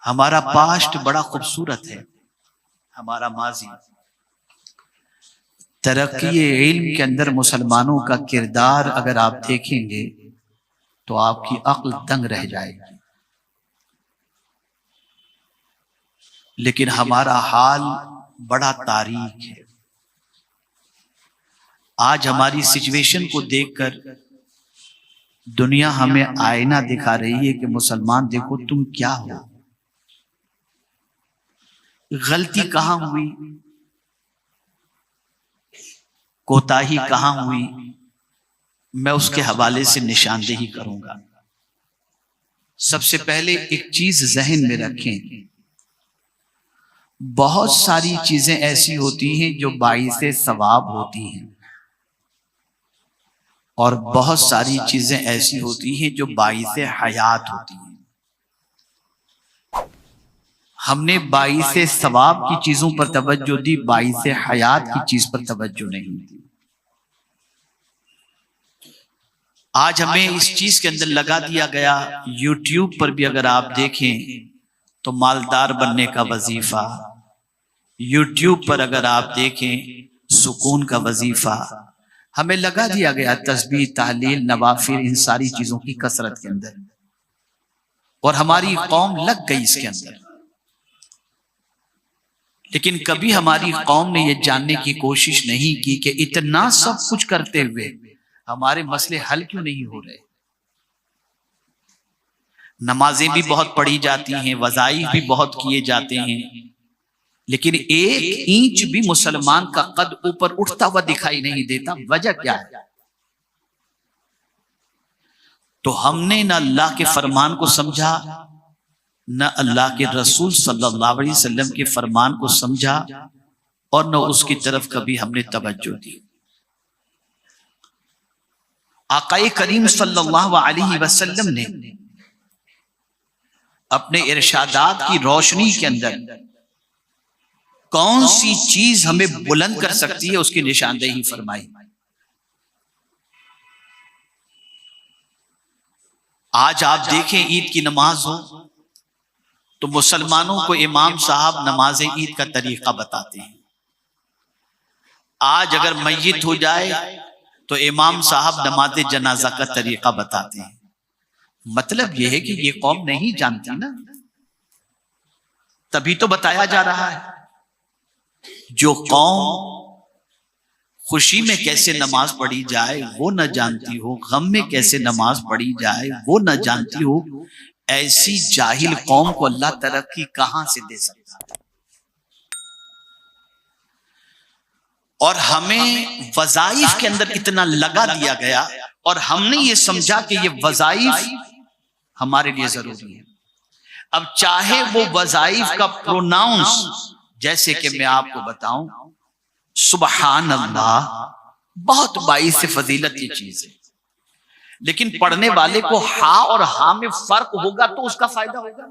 हमारा पास्ट बड़ा खूबसूरत है, हमारा माजी। तरक्की इल्म के अंदर मुसलमानों का किरदार अगर आप देखेंगे तो आपकी अक्ल दंग रह जाएगी। लेकिन हमारा हाल बड़ा तारीक है। आज हमारी सिचुएशन को देखकर दुनिया हमें आईना दिखा रही है कि मुसलमान देखो तुम क्या हो, गलती कहां हुई, कोताही कहां हुई, मैं उसके हवाले से निशानदेही करूंगा। सबसे पहले एक चीज जहन में रखें, बहुत सारी चीजें ऐसी होती हैं जो बाइसे सवाब होती हैं और बहुत सारी चीजें ऐसी होती हैं जो बाइसे हयात होती हैं। हमने बाइसे सवाब की चीजों पर तवज्जो दी, बाइसे हयात की चीज पर तवज्जो नहीं दी। आज हमें इस चीज के अंदर लगा दिया गया, यूट्यूब पर भी अगर आप देखें तो मालदार बनने का वजीफा, यूट्यूब पर अगर आप देखें सुकून का वजीफा, हमें लगा दिया गया तस्बीह, ताहलील, नवाफिल, इन सारी चीजों की कसरत के अंदर, और हमारी कौम लग गई इसके अंदर। लेकिन कभी हमारी कौम ने यह जानने की कोशिश नहीं की कि इतना सब कुछ करते हुए हमारे मसले हल क्यों नहीं हो रहे। नमाजें भी बहुत पढ़ी जाती हैं, वज़ाइफ भी बहुत किए जाते हैं, लेकिन एक इंच भी मुसलमान का कद ऊपर उठता हुआ दिखाई नहीं देता। वजह क्या है? तो हमने न अल्लाह के फरमान को समझा, न अल्लाह के रसूल सल्लल्लाहु अलैहि वसल्लम के फरमान को समझा, और न उसकी तरफ कभी हमने तवज्जो दी। आकाए करीम सल्लल्लाहु अलैहि वसल्लम ने अपने इरशादात की रोशनी के अंदर कौन सी चीज हमें बुलंद कर सकती है उसकी निशानदेही फरमाई। आज आप देखें ईद की नमाज हो तो मुसलमानों को इमाम साहब नमाज ईद का तरीका बताते हैं। आज अगर मय्यत हो जाए तो इमाम साहब नमाज जनाजा का तरीका बताते हैं। मतलब यह है कि ये कौम नहीं जानती ना, तभी तो बताया जा रहा है। जो कौम खुशी में कैसे नमाज पढ़ी जाए वो न जानती हो, गम में कैसे नमाज पढ़ी जाए वो न जानती हो, ऐसी जाहिल कौम को अल्लाह तरक्की कहां से दे सकता है। और हमें वज़ाइफ के अंदर इतना लगा दिया गया और हमने ये समझा कि ये वज़ाइफ हमारे लिए जरूरी है। अब चाहे वो वज़ाइफ का प्रोनाउंस, जैसे कि मैं आपको बताऊं सुबहान अल्लाह, बहुत बाइस से फजीलत की चीज है, लेकिन पढ़ने वाले को हा और हा में फर्क होगा तो उसका फायदा होगा।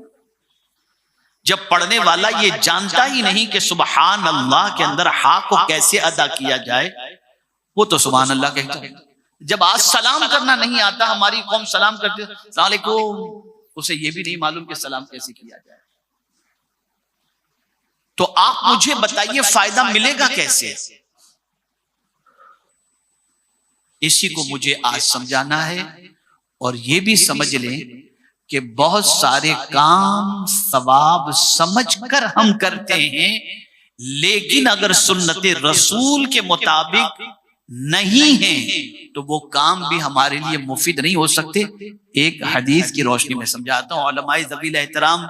जब पढ़ने वाला ये जानता ही नहीं कि सुबहान अल्लाह के अंदर हा को कैसे अदा किया जाए, वो तो सुबहान अल्लाह कहता है। जब आज सलाम करना नहीं आता, हमारी कौम सलाम करती है अस्सलाम वालेकुम, उसे ये भी नहीं मालूम कि सलाम कैसे किया जाए। तो आप मुझे बताइए फायदा मिलेगा कैसे? इसी को मुझे आज समझाना है। और ये भी समझ लें कि बहुत सारे काम सवाब समझकर हम करते हैं, लेकिन अगर सुन्नत रसूल के मुताबिक नहीं है तो वो काम भी हमारे लिए मुफीद नहीं हो सकते। एक हदीस की रोशनी में समझाता हूँ। उलमाए ज़वील एहतराम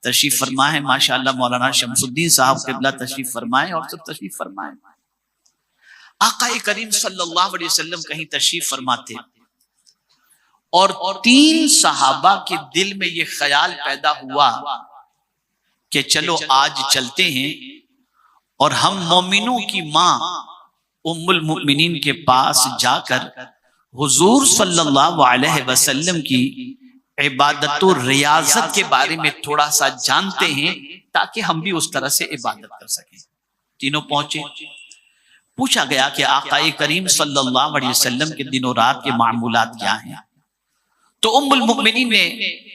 तशरीफ फरमाए, माशाअल्लाह मौलाना शमसुद्दीन साहब क़िबला तशरीफ फरमाए और सब तशरीफ फरमाए। आक़ाए करीम सल्लल्लाहु अलैहि वसल्लम कहीं तशरीफ फरमाते और 3 सहाबा के दिल में ये ख्याल पैदा हुआ कि चलो आज चलते हैं और हम मोमिनों की माँ उम्मुल मुमिनीन के पास जाकर हुजूर सल्लल्लाहु अलैहि वसल्लम की इबादत और रियाजत के बारे में थोड़ा सा जानते हैं ताकि हम भी उस तरह से इबादत कर सकें। तीनों पहुंचे। पूछा गया कि आकाए करीम सल्लल्लाहु अलैहि वसल्लम के दिनों रात के मामूलात क्या हैं। तो उम्मुल मुमिनीन ने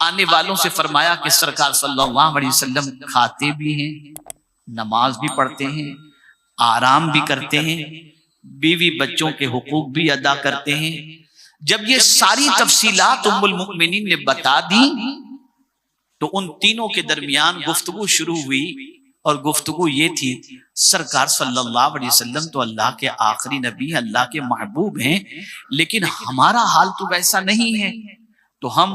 आने वालों से फरमाया कि सरकार सल्लल्लाहु अलैहि वसल्लम खाते भी हैं, नमाज भी पढ़ते हैं, आराम भी करते हैं, बीवी बच्चों के हुकूक भी अदा करते हैं। जब ये सारी तफसीलात उम्मुल मुमिनीन ने बता दी तो उन तीनों के दरमियान गुफ्तगू शुरू हुई और गुफ्तगू ये थी, सरकार सल्लल्लाहु अलैहि वसल्लम तो अल्लाह के आखिरी नबी, अल्लाह के महबूब हैं, लेकिन हमारा हाल तो वैसा नहीं है, तो हम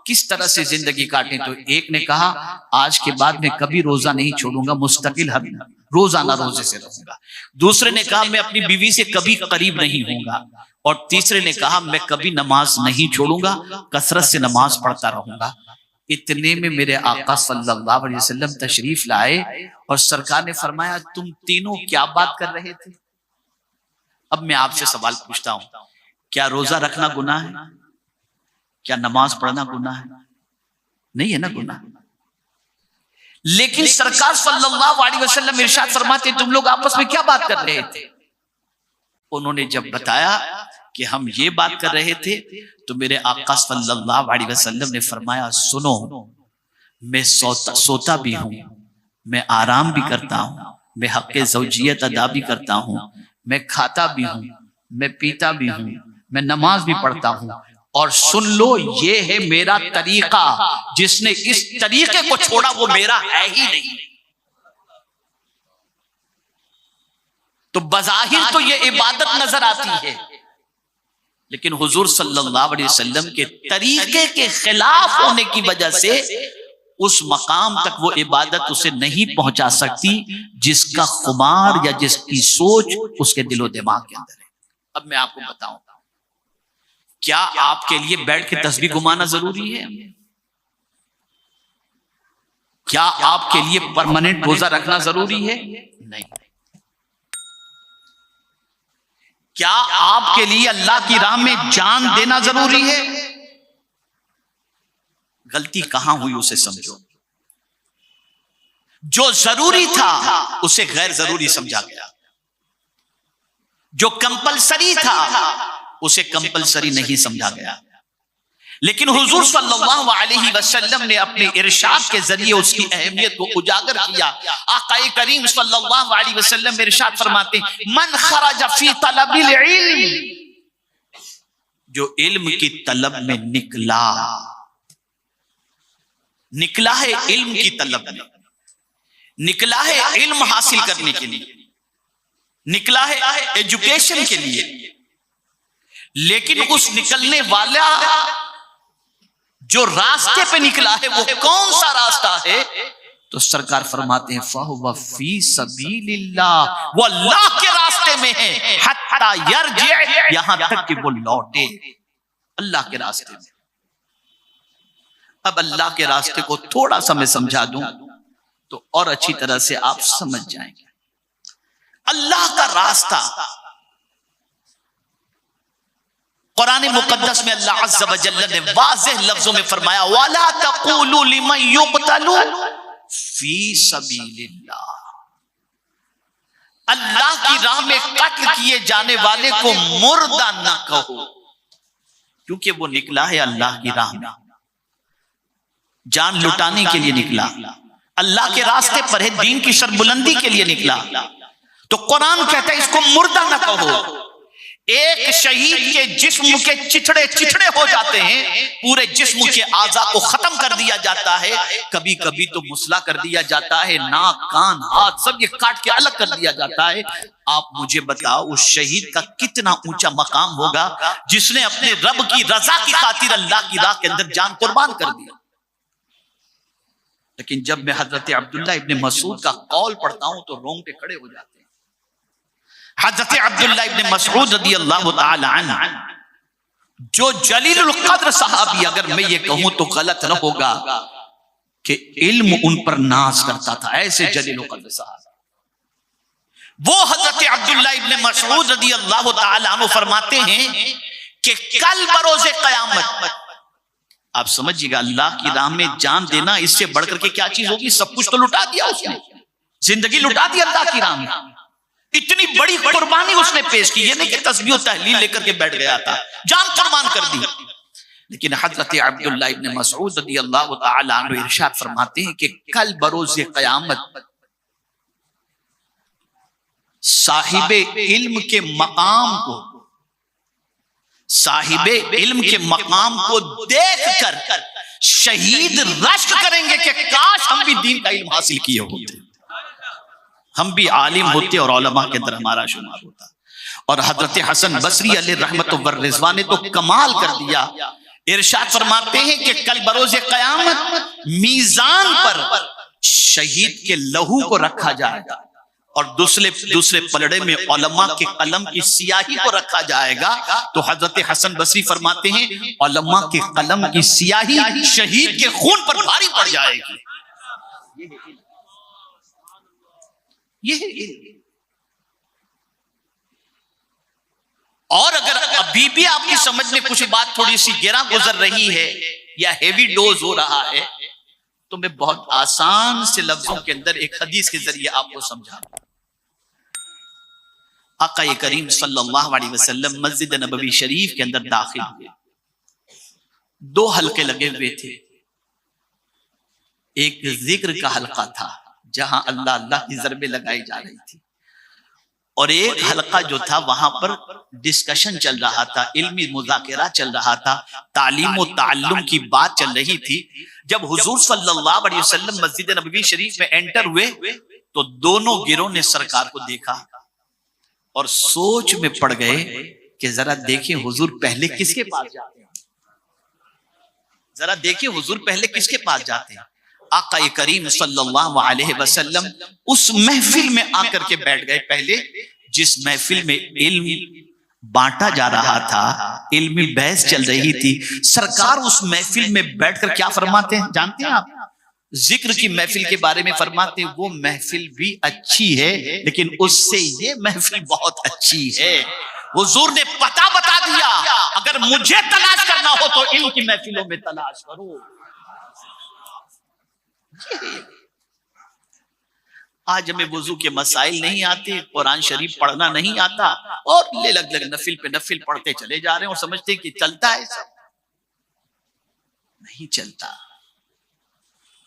किस तरह से जिंदगी काटें। तो एक ने कहा आज के बाद मैं कभी रोजा नहीं छोड़ूंगा, मुस्तकिल हर रोजाना रोजे से रहूंगा। दूसरे ने कहा मैं अपनी बीवी से कभी करीब नहीं होऊंगा, और तीसरे ने कहा मैं कभी नमाज नहीं छोड़ूंगा, कसरत से नमाज पढ़ता रहूंगा। इतने में मेरे आका सल्लल्लाहु अलैहि वसल्लम तशरीफ लाए और सरकार ने फरमाया तुम तीनों क्या बात कर रहे थे। अब मैं आपसे सवाल पूछता हूं, क्या रोजा रखना गुनाह है? क्या नमाज पढ़ना गुनाह है? नहीं है ना गुनाह। लेकिन सरकार सल्लल्लाहु अलैहि वसल्लम इरशाद फरमाते तुम लोग आपस में क्या बात कर रहे थे। उन्होंने जब बताया कि हम ये बात कर रहे थे तो मेरे आका सल्लल्लाहु अलैहि वसल्लम ने फरमाया सुनो, मैं सोता भी हूं, मैं आराम भी करता हूं, मैं हक़्क़े ज़ौजियत अदा भी करता हूं, मैं खाता भी हूं, मैं पीता भी हूं, मैं नमाज भी पढ़ता हूं, और सुन लो ये है मेरा तरीका, जिसने इस तरीके को छोड़ा वो मेरा है ही नहीं। तो बज़ाहिर तो ये इबादत नजर आती है, लेकिन हुजूर सल्लल्लाहु अलैहि वसल्लम के तरीके के खिलाफ होने की वजह से उस मकाम तक वो इबादत उसे नहीं पहुंचा सकती जिसका खुमार या जिसकी सोच उसके दिलो दिमाग के अंदर है। अब मैं आपको बताऊं, क्या आपके लिए बैठ के तस्बीह घुमाना जरूरी है? क्या आपके लिए परमानेंट रोजा रखना जरूरी है? नहीं। क्या आपके लिए अल्लाह की राह में जान देना जरूरी है? गलती कहां हुई उसे समझो। जो जरूरी था उसे गैर जरूरी समझा गया, जो कंपलसरी था उसे कंपलसरी नहीं समझा गया। लेकिन हुजूर सल्लल्लाहु अलैहि वसल्लम ने अपने इरशाद के जरिए उसकी अहमियत को उजागर किया। आकाए करीम सल्लल्लाहु अलैहि वसल्लम इरशाद फरमाते हैं मन खरज फी तलबिल इल्म, जो इल्म की तलब में निकला है, इल्म की तलब में निकला है, इल्म हासिल करने के लिए निकला है, एजुकेशन के लिए, लेकिन उस निकलने वाला जो रास्ते पे निकला है वो कौन सा रास्ता है? तो सरकार फरमाते हैं फहुव फी सबीलिल्लाह, वो अल्लाह के रास्ते में है, हत्ता यरजी, यहां तक कि वो लौटे अल्लाह के रास्ते में। अब अल्लाह के रास्ते को थोड़ा सा मैं समझा दूं तो और अच्छी तरह से आप समझ जाएंगे। अल्लाह का रास्ता कुरान मुकद्दस में अल्लाह अज़्ज़ा व जल्ल ने वाज़ेह लफ्जों में फरमाया वला तक़ूलू लिमन युक़तलू फी सबीलिल्लाह, अल्लाह की राह में कत्ल किए जाने वाले को मुर्दा ना कहो, क्योंकि वो निकला है अल्लाह की राह में, जान लुटाने के लिए निकला, अल्लाह के रास्ते पर है, दीन की सरबुलंदी के लिए निकला। तो कुरान कहता है इसको मुर्दा ना कहो। एक शहीद के जिस्म के चिथड़े चिथड़े हो जाते हैं, पूरे जिस्म के आज़ा को खत्म कर दिया जाता है, कभी कभी तो मुसला कर दिया जाता है, नाक कान हाथ सब ये काट के अलग कर दिया जाता है। आप मुझे बताओ उस शहीद का कितना ऊंचा मकाम होगा जिसने अपने रब की रजा की खातिर अल्लाह की राह के अंदर जान कुर्बान कर दिया। लेकिन जब मैं हजरत अब्दुल्ला इब्न मसूद का कौल पढ़ता हूं तो रोंगटे खड़े हो जाते हैं। हजरत अब्दुल्ला इब्न मसूद रदियल्लाहु ताला अन्हु, जो जलीलुल कद्र सहाबी, अगर मैं ये कहूं तो गलत न होगा कि इल्म उन पर नाज करता था, ऐसे जलीलुल कद्र सहाबी। वो हजरत अब्दुल्ला इब्न मसूद रदियल्लाहु ताला अन्हु फरमाते हैं कि कल बरोज़े क़यामत, आप समझिएगा अल्लाह की राह में जान देना इससे बढ़कर के क्या चीज होगी? सब कुछ तो लुटा दिया उसने, जिंदगी लुटा दी अल्लाह की राह में, इतनी बड़ी कुर्बानी उसने पेश की। ये नहीं कि तस्बीह और तहलील लेकर के बैठ गया था, जान कुर्बान कर दी। लेकिन हजरत अब्दुल्लाह इब्न मसऊद रदियल्लाहु ताला अन्हु इरशाद फरमाते हैं कि कल बरोज़े क़यामत साहिबे इल्म के मकाम को, साहिबे इल्म के मकाम को देखकर शहीद रश्क करेंगे कि काश हम भी दीन का इल्म हासिल किए होते, हम भी आलिम होते और उलमा के अंदर हमारा शुमार होता। और हजरत हसन बसरी अलैहि रहमत व रिज़वान ने तो कमाल कर दिया, इरशाद फरमाते हैं कि कल बरोज़े क़यामत मीज़ान पर शहीद के लहू को रखा जाएगा और दूसरे पलड़े में उलमा के कलम की सियाही को रखा जाएगा। तो हजरत हसन बसरी फरमाते हैं उलमा के कलम की सियाही शहीद के खून पर भारी पड़ जाएगी। ये और अगर अभी भी आपकी समझ में कुछ बात थोड़ी सी गिरा गुजर रही है या हेवी डोज हो रहा है, तो मैं बहुत आसान से लफ्जों के अंदर एक हदीस के जरिए आपको समझा। आका करीम सल्लल्लाहु अलैहि वसल्लम मस्जिद नबवी शरीफ के अंदर दाखिल हुए। 2 हलके लगे हुए थे। एक जिक्र का हलका था जहां अल्लाह अल्लाह की ज़रबें लगाई जा रही थी, और एक हलका जो था वहां पर डिस्कशन चल रहा था, इल्मी मुज़ाकिरा चल रहा था, तालीम और ताल्लुम की बात चल रही थी। जब हुजूर सल्लल्लाहु अलैहि वसल्लम मस्जिद नबवी शरीफ में एंटर हुए तो दोनों गिरोह ने सरकार को देखा और सोच में पड़ गए कि जरा देखिए हुजूर पहले किसके पास जाते हैं, जरा देखिए हुजूर पहले किसके पास जाते हैं। आका करीम सल्लल्लाहु अलैहि वसल्लम उस महफिल में आकर के बैठ गए पहले, जिस महफिल में इल्म बांटा जा रहा था, इल्मी बहस चल रही थी। सरकार उस महफिल में बैठकर क्या फरमाते हैं जानते हैं आप? जिक्र की महफिल के बारे में फरमाते हैं वो महफिल भी अच्छी है लेकिन उससे ये महफिल बहुत अच्छी है। हुजूर ने पता बता दिया, अगर मुझे तलाश करना हो तो इल्म की महफिलों में तलाश करो। आज हमें वुजू के मसाइल नहीं आते, कुरान शरीफ पढ़ना नहीं आता और लग नफिल पे नफिल पढ़ते चले जा रहे हैं और समझते कि चलता है। सब नहीं चलता।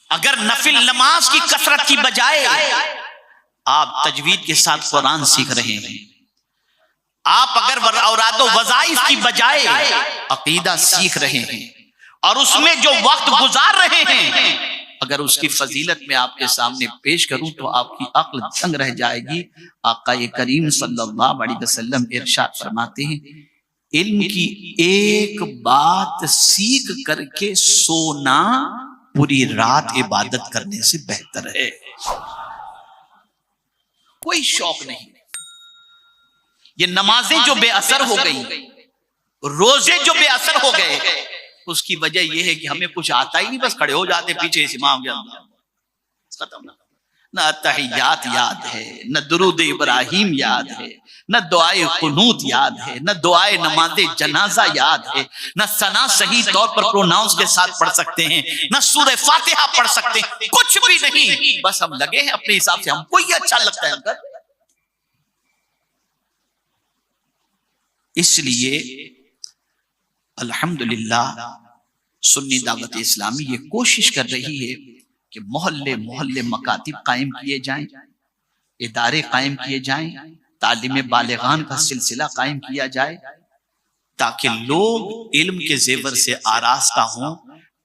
अगर नफिल नमाज की कसरत की बजाय आप तजवीद के साथ कुरान सीख रहे हैं, आप अगर औरादो वज़ाइफ की बजाय अकीदा सीख रहे हैं और उसमें जो वक्त गुजार रहे हैं, अगर उसकी फजीलत में आपके सामने पेश करूं तो आपकी अक्ल दंग रह जाएगी। आका करीम सल्लल्लाहु अलैहि वसल्लम इरशाद फरमाते हैं इल्म की एक बात सीख करके सोना पूरी रात इबादत करने से बेहतर है। कोई शौक नहीं। ये नमाजें जो बेअसर हो गई, रोजे जो बेअसर हो गए, उसकी वजह यह है कि हमें कुछ आता ही नहीं, बस खड़े हो जाते पीछे इस इमाम के अंदर, खत्म। न तहियात याद है, न दुरूद इब्राहिम याद है, न दुआए कुनूत याद है, न दुआए नमाज़े जनाजा याद है, न सना सही तौर पर प्रोनाउंस के साथ पढ़ सकते हैं, न सूरह फातिहा पढ़ सकते हैं, कुछ भी नहीं। बस हम लगे हैं अपने हिसाब से, हमको ये अच्छा लगता है अंदर। इसलिए अल्हम्दुलिल्लाह सुन्नी दावत इस्लामी ये कोशिश कर रही है कि मोहल्ले मोहल्ले मकातिब कायम किए जाएं, इदारे कायम किए जाएं, तालीम बालिगान का सिलसिला कायम किया जाए, ताकि लोग इल्म के जेवर से आरास्ता हों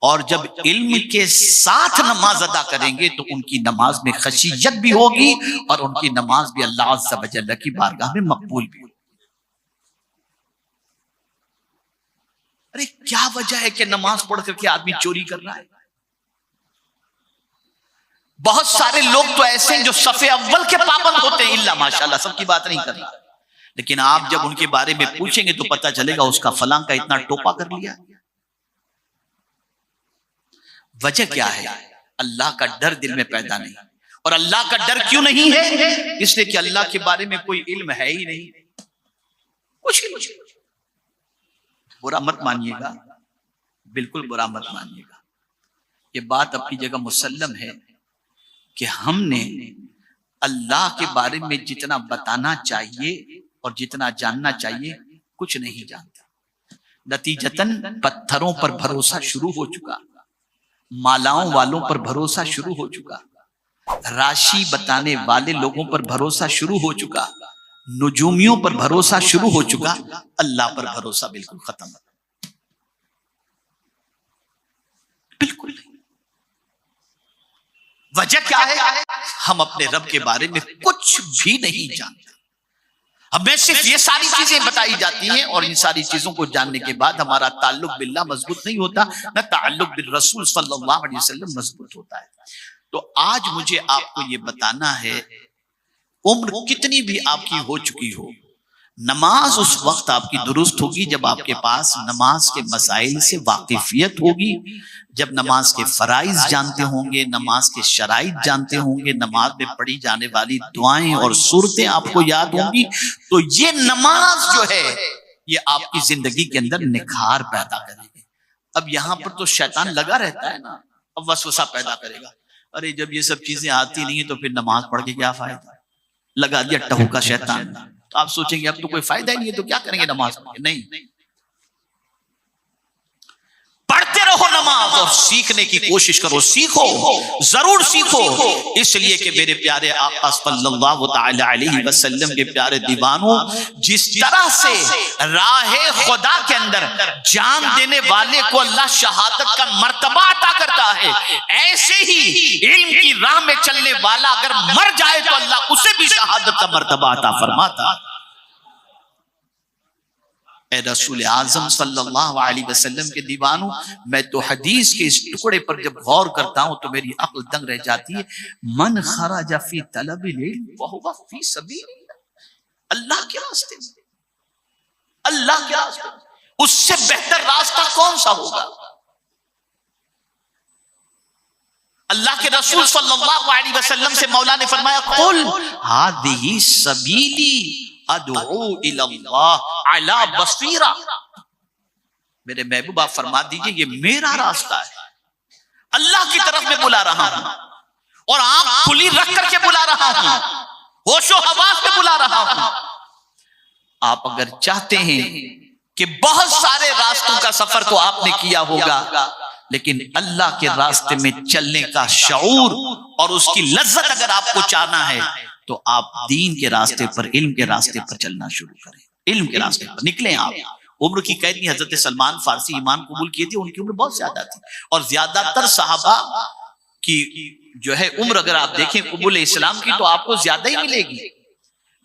और जब इल्म के साथ नमाज अदा करेंगे तो उनकी नमाज में खशियत भी होगी और उनकी नमाज भी अल्लाह अज़्ज़ा व जल्ल की बारगाह में मकबूल भी होगी। अरे क्या वजह है कि नमाज पढ़ करके आदमी चोरी कर रहा है? बहुत सारे लोग तो ऐसे हैं जो सफ़े अव्वल के पाबंद होते हैं, इल्ला माशाल्लाह, सबकी बात नहीं कर रहा, लेकिन आप जब उनके बारे में पूछेंगे तो पता चलेगा उसका फलां का इतना टोपा कर लिया। वजह क्या है? अल्लाह का डर दिल में पैदा नहीं। और अल्लाह का डर क्यों नहीं है? इसलिए कि अल्लाह के बारे में कोई इल्म है ही नहीं, कुछ ही नहीं। बुरा मत मानिएगा, बिल्कुल बुरा मत मानिएगा। ये बात अपनी जगह मुसल्लम है कि हमने अल्लाह के बारे में जितना बताना चाहिए और जितना जानना चाहिए कुछ नहीं जानता। नतीजतन पत्थरों पर भरोसा शुरू हो चुका, मालाओं वालों पर भरोसा शुरू हो चुका, राशि बताने वाले लोगों पर भरोसा शुरू हो चुका, नुजूमियों पर भरोसा शुरू हो चुका, अल्लाह पर भरोसा बिल्कुल खत्म, बिल्कुल नहीं। वजह क्या है? हम अपने रब के बारे में कुछ भी नहीं जानते। हमें सिर्फ ये सारी चीजें बताई जाती हैं और इन सारी चीजों को जानने के बाद हमारा ताल्लुक बिल्लाह मजबूत नहीं होता, न ताल्लुक बिल रसूल सल्लल्लाहु अलैहि वसल्लम मजबूत होता है। तो आज मुझे आपको ये बताना है, उम्र कितनी भी आपकी हो चुकी हो, नमाज उस वक्त आपकी दुरुस्त होगी जब आपके पास नमाज के मसाइल से वाकिफियत होगी, जब नमाज के फराइज जानते होंगे, नमाज के शराइत जानते होंगे, नमाज में पढ़ी जाने वाली दुआएं और सूरतें आपको याद होंगी, तो ये नमाज जो है ये आपकी जिंदगी के अंदर निखार पैदा करेगी। अब यहाँ पर तो शैतान लगा रहता है ना, अब वसवसा पैदा करेगा, अरे जब ये सब चीजें आती नहीं है तो फिर नमाज पढ़ के क्या फायदा, लगा दिया टहू का शैतान। तो आप सोचेंगे अब तो कोई फायदा ही नहीं है तो क्या करेंगे नमाज पढ़ के, नहीं, पढ़ते रहो नमाज और सीखने की कोशिश करो, सीखो, जरूर सीखो, इसलिए कि मेरे प्यारे आका सल्लल्लाहु तआला अलैहि वसल्लम के प्यारे दीवानों, जिस तरह से राहे खुदा के अंदर जान देने वाले को अल्लाह शहादत का मर्तबा अता करता है, ऐसे ही इल्म की राह में चलने वाला अगर मर जाए तो अल्लाह उसे भी शहादत का मर्तबा अता फरमाता। ए रसूल आज़म सल्लल्लाहु अलैहि वसल्लम के दीवानों, मैं तो हदीस के इस टुकड़े पर जब गौर करता हूं तो मेरी अक्ल दंग रह जाती है। मन खरज फी तलबिल इल्म वहुव फी सबीलिल्लाह, अल्लाह के रास्ते में, अल्लाह के रास्ते में, उससे बेहतर रास्ता कौन सा होगा? अल्लाह के रसूल सल्लल्लाहु अलैहि वसल्लम से मौला ने फरमाया, कुल हादिही सबीली अदऊ इलल्लाह अला बसीरा, मेरे महबूब आप फरमा दीजिए ये मेरा रास्ता है, अल्लाह की तरफ में बुला रहा हूं और आंख खुली रख करके बुला रहा हूं, होशो हवास में बुला रहा हूं। आप अगर चाहते हैं कि बहुत सारे रास्तों का सफर तो आपने किया होगा, लेकिन अल्लाह के रास्ते में चलने का शऊर और उसकी लज्जत अगर आपको चाहना है तो आप दीन के रास्ते पर, इल्म के रास्ते पर चलना शुरू करें, इल्म के रास्ते पर निकलें। आप उम्र की कैद नहीं, हजरत सलमान फारसी ईमान कबूल किए थे, उनकी उम्र बहुत ज्यादा थी और ज्यादातर सहाबा की जो है उम्र अगर आप देखें कबूल इस्लाम की तो आपको ज्यादा ही मिलेगी,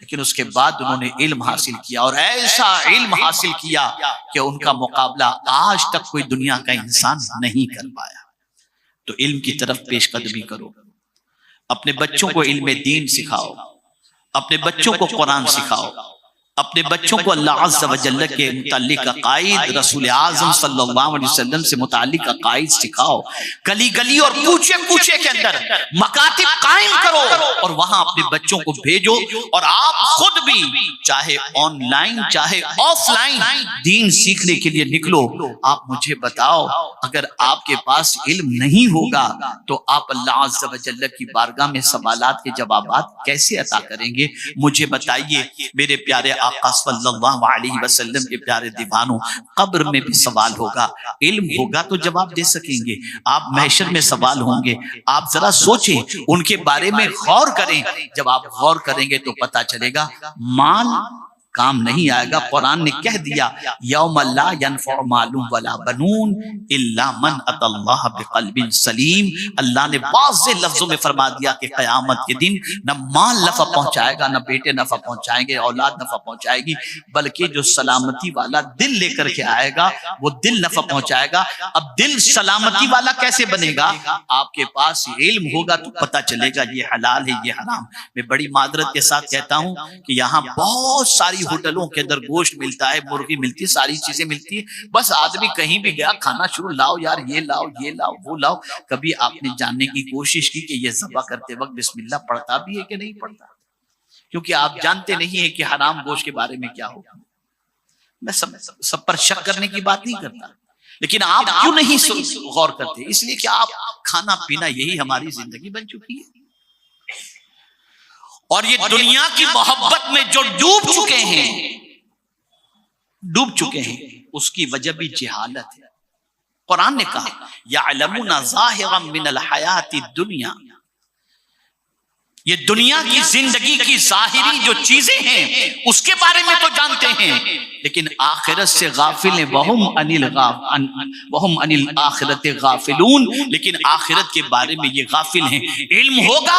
लेकिन उसके बाद उन्होंने इल्म हासिल किया और ऐसा इल्म हासिल किया कि उनका मुकाबला आज तक कोई दुनिया का इंसान नहीं कर पाया। तो इल्म की तरफ पेशकदमी करो, अपने बच्चों को इल्म दीन सिखाओ, अपने बच्चों को कुरान सिखाओ, अपने बच्चों को अल्लाह अज़्ज़ व जल्ल के मुताल्लिक अक़ाइद, रसूल आज़म सल्लल्लाहु अलैहि वसल्लम से मुताल्लिक अक़ाइद सिखाओ, गली गली और कूचे कूचे के अंदर मकातिब कायम करो और वहां अपने बच्चों को भेजो और आप खुद भी चाहे ऑनलाइन चाहे ऑफलाइन दीन सीखने के लिए निकलो। आप मुझे बताओ, अगर आपके पास इल्म नहीं होगा तो आप अल्लाह अज़्ज़ व जल्ल की बारगाह में सवालात के जवाबात कैसे अता करेंगे? मुझे बताइए मेरे प्यारे आका सल्लल्लाहु अलैहि वसल्लम के प्यारे दीवानों, कब्र में भी सवाल होगा, इल्म होगा तो जवाब दे सकेंगे, आप महशर में सवाल होंगे। आप जरा सोचें, उनके बारे में गौर करें, जब आप गौर करेंगे तो पता चलेगा माल काम नहीं आएगा। कुरान ने कह दिया यौम ला यनफउ मालुम वला बनून इल्ला मन अतल्लाह बिक़ल्बिन सलीम। अल्लाह ने वाज़ेह लफ्जों में फरमा दिया कि क़यामत के दिन न माल नफा पहुंचाएगा, न बेटे नफा पहुंचाएंगे, औलाद नफा पहुंचाएगी, बल्कि जो सलामती वाला दिल लेकर के आएगा वो दिल नफा पहुंचाएगा। अब दिल सलामती वाला कैसे बनेगा? आपके पास इल्म होगा तो पता चलेगा ये हलाल है, ये हराम। मैं बड़ी मादरत के साथ कहता हूं कि यहाँ बहुत सारी होटलों के अंदर गोश्त मिलता है, मुर्गी मिलती है, सारी चीजें मिलती है, बस आदमी कहीं भी गया खाना शुरू, लाओ यार ये लाओ, ये लाओ, वो लाओ। कभी आपने जानने की कोशिश की कि ये ज़बा करते वक्त बिस्मिल्लाह पढ़ता भी है कि नहीं पढ़ता? क्योंकि आप जानते नहीं है कि हराम गोश्त के बारे में क्या होगा। मैं सब पर शक करने की बात नहीं करता, लेकिन आप क्यों नहीं गौर करते? इसलिए कि आप खाना पीना यही हमारी जिंदगी बन चुकी है और ये दुनिया की मोहब्बत में जो डूब चुके हैं डूब चुके हैं, उसकी वजह भी जिहालत है। कुरान ने कहा यअलमुना ज़ाहिरम मिनल हयाति दुनिया, ये दुनिया की जिंदगी की जाहिरी जो चीजें हैं उसके बारे में तो जानते हैं, लेकिन आखिरत से गाफिल हैं। वहुम अनिल आखिरत गाफिलून, लेकिन आखिरत के बारे में ये गाफिल हैं। इल्म होगा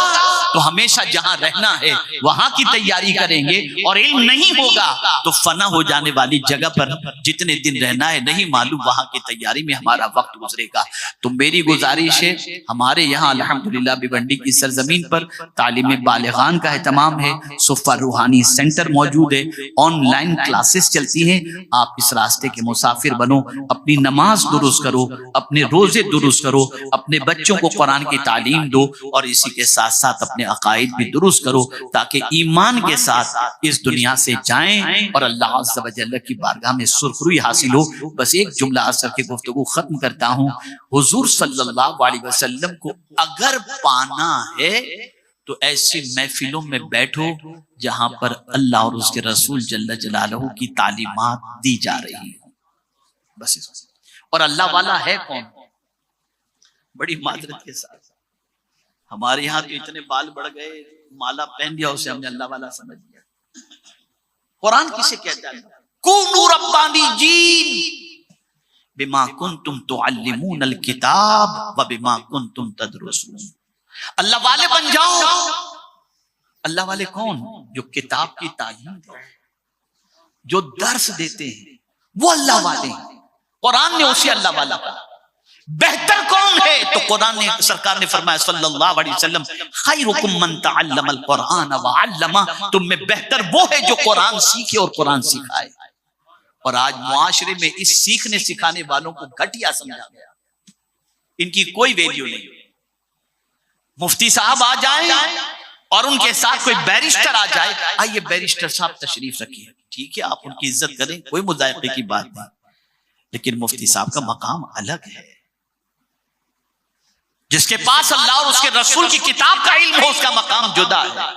तो हमेशा जहां रहना है वहां की तैयारी करेंगे, और इल्म नहीं होगा तो फना हो जाने वाली जगह पर जितने दिन रहना है नहीं मालूम, वहां की तैयारी में हमारा वक्त गुजरेगा। तो मेरी गुजारिश है, हमारे यहाँ अल्हम्दुलिल्लाह भिवंडी की सरजमीन पर तालीम बालिगान का एहतमाम है, सुफ़ा रूहानी सेंटर मौजूद है, ऑनलाइन क्लासेस चलती हैं। आप इस रास्ते के मुसाफिर बनो, अपनी नमाज दुरुस्त करो, अपने रोजे दुरुस्त करो, अपने बच्चों को कुरान की तालीम दो, और इसी के साथ साथ अपने अकायद भी दुरुस्त करो, ताकि ईमान के साथ इस दुनिया से जाएं और अल्लाह अज़्ज़ व जल्ल की बारगाह में सुरखरुई हासिल हो। बस एक जुमला असर के गुफ्तगू खत्म करता हूँ। हुजूर सल्लल्लाहु अलैहि वसल्लम को अगर पाना है तो ऐसी महफिलों में बैठो जहां पर अल्लाह और उसके रसूल जल्ल जलालहू की तालीमात दी जा रही है। बस। और अल्लाह वाला है कौन? बड़ी मादरत के साथ हमारे यहाँ तो इतने बाल बढ़ गए, माला पहन दिया उसे हमने अल्लाह वाला समझ लिया। कुरान किसे कहता है? कुनू रब्बानी जीन बिमा कुंतुम तुअल्लिमूनल किताब व बिमा कुंतुम तदरुसून। अल्लाह वाले बन जाओ। अल्लाह वाले कौन? जो किताब की तालीम देते हैं, जो दर्स देते हैं, वो अल्लाह वाले हैं। कुरान ने उसे अल्लाह वाला कहा। बेहतर कौन है? तो कुरान ने, सरकार ने फरमाया सल्लल्लाहु अलैहि वसल्लम, खैरुकुम मन तअल्लमल कुरान व अल्लमा, तुम में बेहतर वो है जो कुरान सीखे और कुरान सिखाए। और आज मुआशरे में इस सीखने सिखाने वालों को घटिया समझा गया, इनकी कोई वैल्यू नहीं। मुफ्ती साहब आ जाएं और उनके साथ कोई बैरिस्टर आ जाए, आइए बैरिस्टर साहब तशरीफ रखिए, ठीक है आप उनकी इज्जत करें, कोई मुजायके की बात नहीं, लेकिन मुफ्ती साहब का मकाम अलग है। जिसके पास अल्लाह और उसके रसूल की किताब का इल्म हो उसका मकाम जुदा है।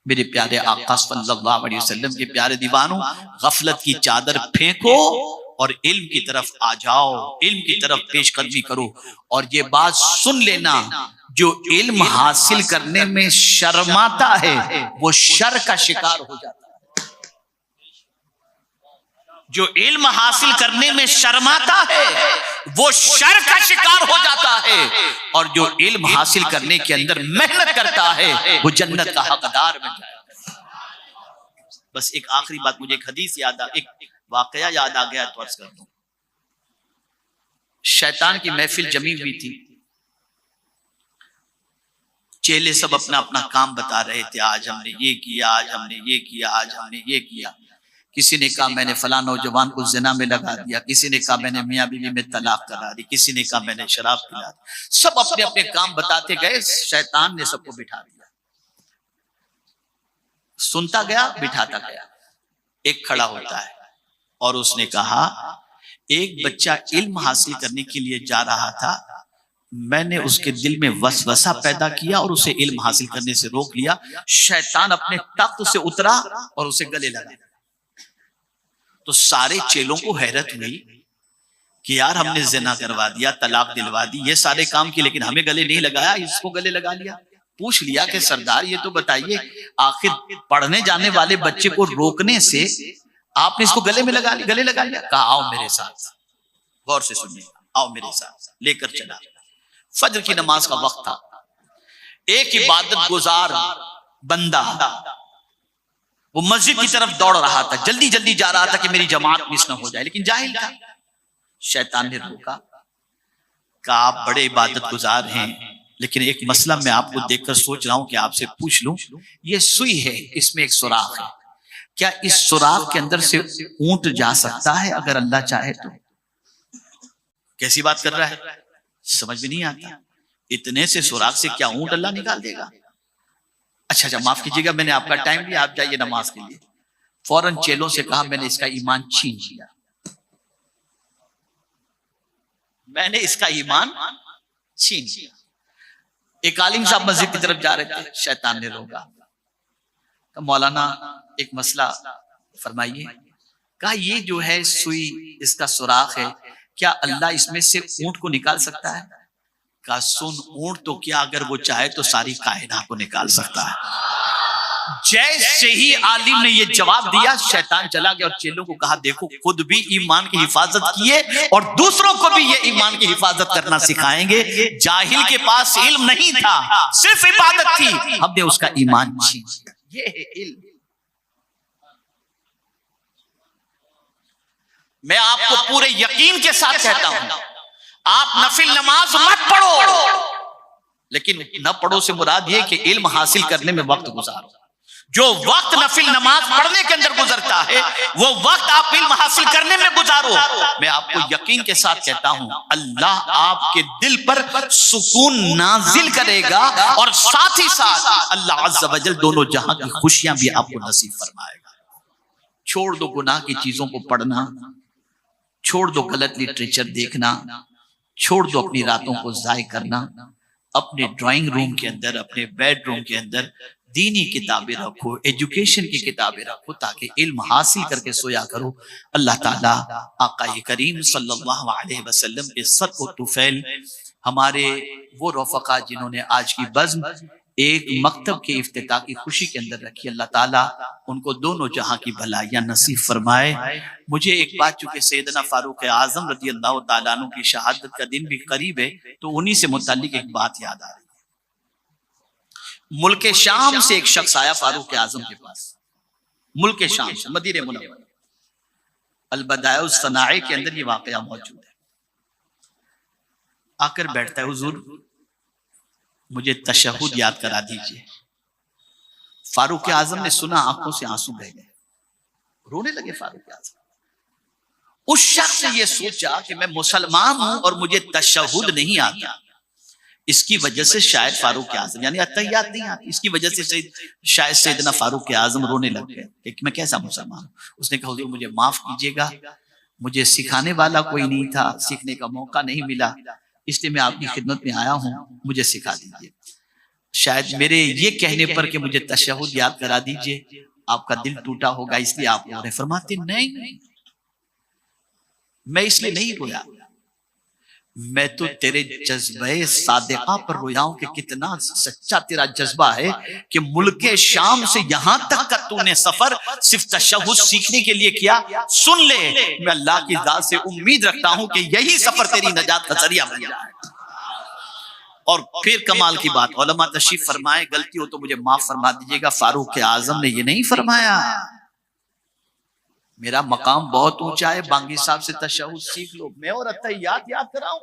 मेरे प्यारे आका सल्लल्लाहु अलैहि वसल्लम के प्यारे दीवानों, गफलत की चादर फेंको और इल्म की तरफ आ जाओ, इल्म की तरफ पेशकदमी करो। और ये बात सुन लेना, जो इल्म हासिल करने में शर्माता है वो शर का शिकार हो जाता है। जो इल्म हासिल करने में शर्माता है वो शर का शिकार हो जाता है, और जो इल्म हासिल करने के अंदर मेहनत करता है वो जन्नत का हकदार बन जाता है। बस एक आखिरी बात, मुझे एक हदीस याद एक वाकया याद आ गया तो अर्ज कर दूं। शैतान की महफिल जमी हुई थी, चेले सब अपना अपना काम बता रहे थे, आज हमने ये किया, आज हमने ये किया, आज हमने ये किया। किसी ने कहा मैंने फला नौजवान को जिना में लगा दिया, किसी ने कहा मैंने मियां बीवी में तलाक करा दी, किसी ने कहा मैंने शराब पिला दी। सब अपने अपने काम बताते गए, शैतान ने सबको बिठा दिया, सुनता गया बिठाता गया। एक खड़ा होता है और उसने कहा एक बच्चा इल्म हासिल करने के लिए जा रहा था, मैंने उसके दिल में वसवसा पैदा किया और उसे इल्म हासिल करने से रोक लिया। शैतान अपने तख्त से उतरा और उसे गले लगा। तो सारे चेलों को हैरत हुई कि यार हमने जिना करवा दिया, तलाक दिलवा दी, ये सारे काम किए, लेकिन हमें गले नहीं लगाया, इसको गले लगा लिया। पूछ लिया कि सरदार ये तो बताइए, आखिर पढ़ने जाने वाले बच्चे को रोकने से आपने इसको गले में लगा लिया, गले लगा लिया। कहा आओ मेरे साथ, गौर से सुनिए, आओ मेरे साथ। लेकर चला। फजर की नमाज का वक्त था। एक इबादत गुजार बंदा वो मस्जिद की तरफ दौड़ रहा था, जल्दी जल्दी जा रहा था कि मेरी जमात मिस न हो जाए, लेकिन जाहिल था। शैतान ने रोका, कहा आप बड़े इबादत गुजार हैं, लेकिन एक मसला मैं आपको देखकर सोच रहा हूं कि आपसे पूछ लूं। ये सुई है, इसमें एक सुराख है, क्या इस सुराख के अंदर से ऊंट जा सकता है अगर अल्लाह चाहे तो? कैसी बात कर रहा है, समझ में नहीं आता। इतने से सुराख से क्या ऊंट अल्लाह निकाल देगा? अच्छा माफ कीजिएगा, मैंने आपका टाइम लिया, आप जाइए नमाज के लिए। फौरन चेलों से कहा मैंने इसका ईमान छीन लिया, मैंने इसका ईमान छीन लिया। एक आलिम साहब मस्जिद की तरफ जा रहे थे, शैतान ने रोका। तो मौलाना एक मसला फरमाइए। कहा ये जो है सुई, इसका सुराख है, क्या अल्लाह इसमें से ऊंट को निकाल सकता है? कहा सुन, ऊंट तो क्या, अगर वो चाहे तो सारी कायनात को निकाल सकता है। जैसे ही आलिम ने ये जवाब दिया, शैतान चला गया और चेलों को कहा देखो, खुद भी ईमान की हिफाजत किए और दूसरों को भी ये ईमान की हिफाजत करना सिखाएंगे। जाहिल के पास इल्म नहीं था, सिर्फ इबादत थी, हमने उसका ईमान छीन लिया। ये है इल्म। मैं आपको पूरे यकीन के साथ कहता हूं, आप नफिल नमाज मत पढ़ो, लेकिन न पढ़ो से मुराद ये कि इल्म हासिल करने में वक्त गुजारो। जो वक्त नफिल नमाज पढ़ने के अंदर गुजरता है, वो वक्त आप इल्म हासिल करने में गुजारो। मैं आपको यकीन के साथ कहता हूं, अल्लाह आपके दिल पर सुकून नाजिल करेगा और साथ ही साथ अल्लाह अज़्ज़ व जल दोनों जहां की खुशियां भी आपको नसीब फरमाएगा। छोड़ दो गुनाह की चीजों को पढ़ना, छोड़ दो गलत लिटरेचर देखना, छोड़ दो अपनी रातों को जाय करना। अपने ड्राइंग रूम के अंदर, अपने बेडरूम के अंदर दीनी किताबें रखो, एजुकेशन की किताबें रखो, ताकि इल्म हासिल करके सोया करो। अल्लाह ताला आका करीम सल्लल्लाहु अलैहि वसल्लम के सदक़ व तुफ़ैल हमारे वो रफ़क़ा जिन्होंने आज की बज़्म एक मकतब के इफ्तिताह की खुशी के अंदर रखी, अल्लाह ताला उनको दोनों जहां की भलाइयां नसीब फरमाए। मुझे एक बात, चूंकि सैयदना फारूक आजम रज़ी अल्लाह तआला अन्हु की शहादत का दिन भी करीब है, तो उन्हीं से मुताल्लिक एक बात याद आ रही है। मुल्क शाम से एक शख्स आया फारूक आजम के पास, मुल्क शाम से, मदीने मुनव्वरा, अल-बदाइउ सनाए के अंदर ये वाकया मौजूद है। आकर बैठता है, हुजूर मुझे तशहुद याद करा दीजिए। फारूक आजम ने सुना, आंखों से आंसू बह गए, रोने लगे फारूक आजम। उस शख्स ने यह सोचा कि मैं मुसलमान हूं और मुझे तशहुद नहीं आता, इसकी वजह से शायद फारूक आजम यानी अत्तहियात नहीं आती, इसकी वजह से शायद सैयदना फारूक आजम रोने लग गए कि मैं कैसा मुसलमान हूं। उसने कहा हुजूर मुझे माफ कीजिएगा, मुझे सिखाने वाला कोई नहीं था, सीखने का मौका नहीं मिला, इसलिए मैं आपकी खिदमत में आया हूं, मुझे सिखा दीजिए। शायद मेरे ये कहने पर कि मुझे तशहुद याद करा दीजिए आपका दिल टूटा होगा, इसलिए आप रो रहे। फरमाते नहीं, मैं इसलिए नहीं रोया, मैं तो तेरे जज्बे सादिका पर रोया हूं कि कितना सच्चा तेरा जज्बा है कि मुल्के शाम से यहां तक का तूने सफर सिर्फ तशहुद सीखने के लिए किया। सुन ले, मैं अल्लाह की ज़ात से उम्मीद रखता हूं कि यही सफर तेरी नजात का जरिया बन जाए। और फिर कमाल की बात, उलमा तशरीफ फरमाए, गलती हो तो मुझे माफ फरमा दीजिएगा, फारूक आजम ने ये नहीं फरमाया मेरा मकाम बहुत ऊंचा है, बांगी साहब से तशहुद सीख लो, मैं और अत्तहियात याद कराऊं,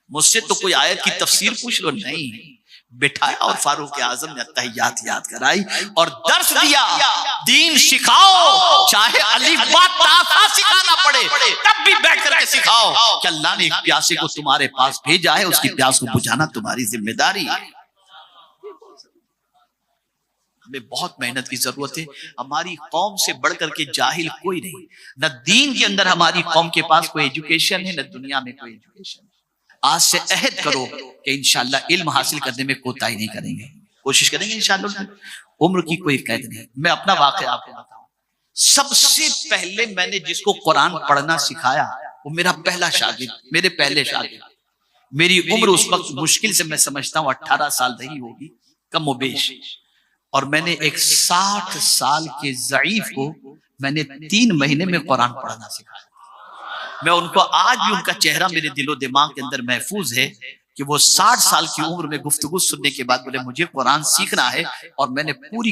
मुझसे तो कोई आयत की तफसीर पूछ लो। नहीं, बिठाया और फारूक आजम ने अत्तहियात याद कराई और दर्स दिया, दीन सिखाओ, चाहे अलिफ बा ता सा सिखाना पड़े तब भी बैठ करके सिखाओ कि अल्लाह ने एक प्यासे को तुम्हारे पास भेजा है, उसकी प्यास को बुझाना तुम्हारी जिम्मेदारी है। हमें बहुत मेहनत की जरूरत है। हमारी कौम से बढ़कर के जाहिल कोई नहीं, न दीन के अंदर हमारी कौम के पास कोई एजुकेशन है, न दुनिया में कोई एजुकेशन। आज से अहद करो कि इंशाअल्लाह इल्म हासिल करने में कोताही नहीं करेंगे, कोशिश करेंगे इंशाअल्लाह। उम्र की कोई कैद नहीं। मैं अपना वाकया आपको बताऊं, सबसे पहले मैंने जिसको कुरान पढ़ना सिखाया वो मेरा पहला शागिर्द, मेरे पहले शागिर्द। मेरी उम्र उस वक्त मुश्किल से मैं समझता हूँ 18 साल रही होगी, कम व बेश। और मैंने एक 60 साल के ज़ईफ को मैंने 3 महीने में कुरान पढ़ना सिखाया। मैं उनको आज भी, उनका चेहरा मेरे दिलो दिमाग के अंदर महफूज है कि वो 60 साल की उम्र में गुफ्तगू सुनने के बाद बोले मुझे कुरान सीखना है। और मैंने पूरी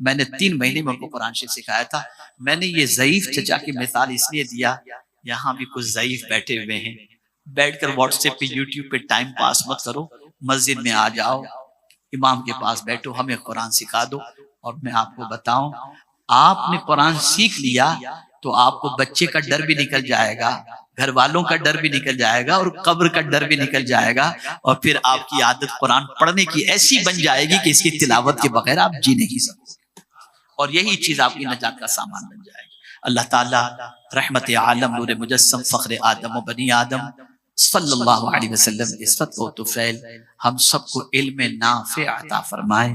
मैंने 3 महीने में उनको कुरान शरीफ सिखाया था। मैंने ये ज़ईफ चचा की मिसाल इसलिए दिया, यहाँ भी कुछ ज़ईफ बैठे हुए हैं, बैठकर व्हाट्सएप पे, यूट्यूब पे टाइम पास मत करो, मस्जिद में आ जाओ, इमाम के पास बैठो, हमें कुरान सिखा दो। और मैं आपको बताऊं, आपने कुरान सीख लिया तो आपको बच्चे का डर भी निकल जाएगा, घर वालों का डर भी निकल जाएगा और कब्र का डर भी निकल जाएगा। और फिर आपकी आदत कुरान पढ़ने की ऐसी बन जाएगी कि इसकी तिलावत के बगैर आप जी नहीं सकते, और यही चीज आपकी नजात का सामान बन जाएगी। अल्लाह ताला रहमत आलम नूर मुजस्सम फख्र आदम व बनी आदम सल्लल्लाहु अलैहि वसल्लम के सदक़ व तुफ़ैल हम सबको इल्म नाफ़े अता फरमाए,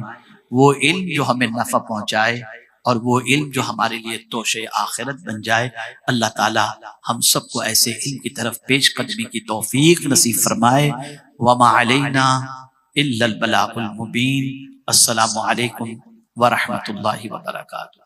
वो इल्म जो हमें नफ़ा पहुंचाए और वो इल्म जो हमारे लिए तोशे आखिरत बन जाए। अल्लाह ताला हम सबको ऐसे इल्म की तरफ पेश कदमी की तौफीक नसीब फरमाए। वमा अलैना इल्लल बलागुल मुबीन। अस्सलामु अलैकुम व रहमतुल्लाहि व बरकातुहू।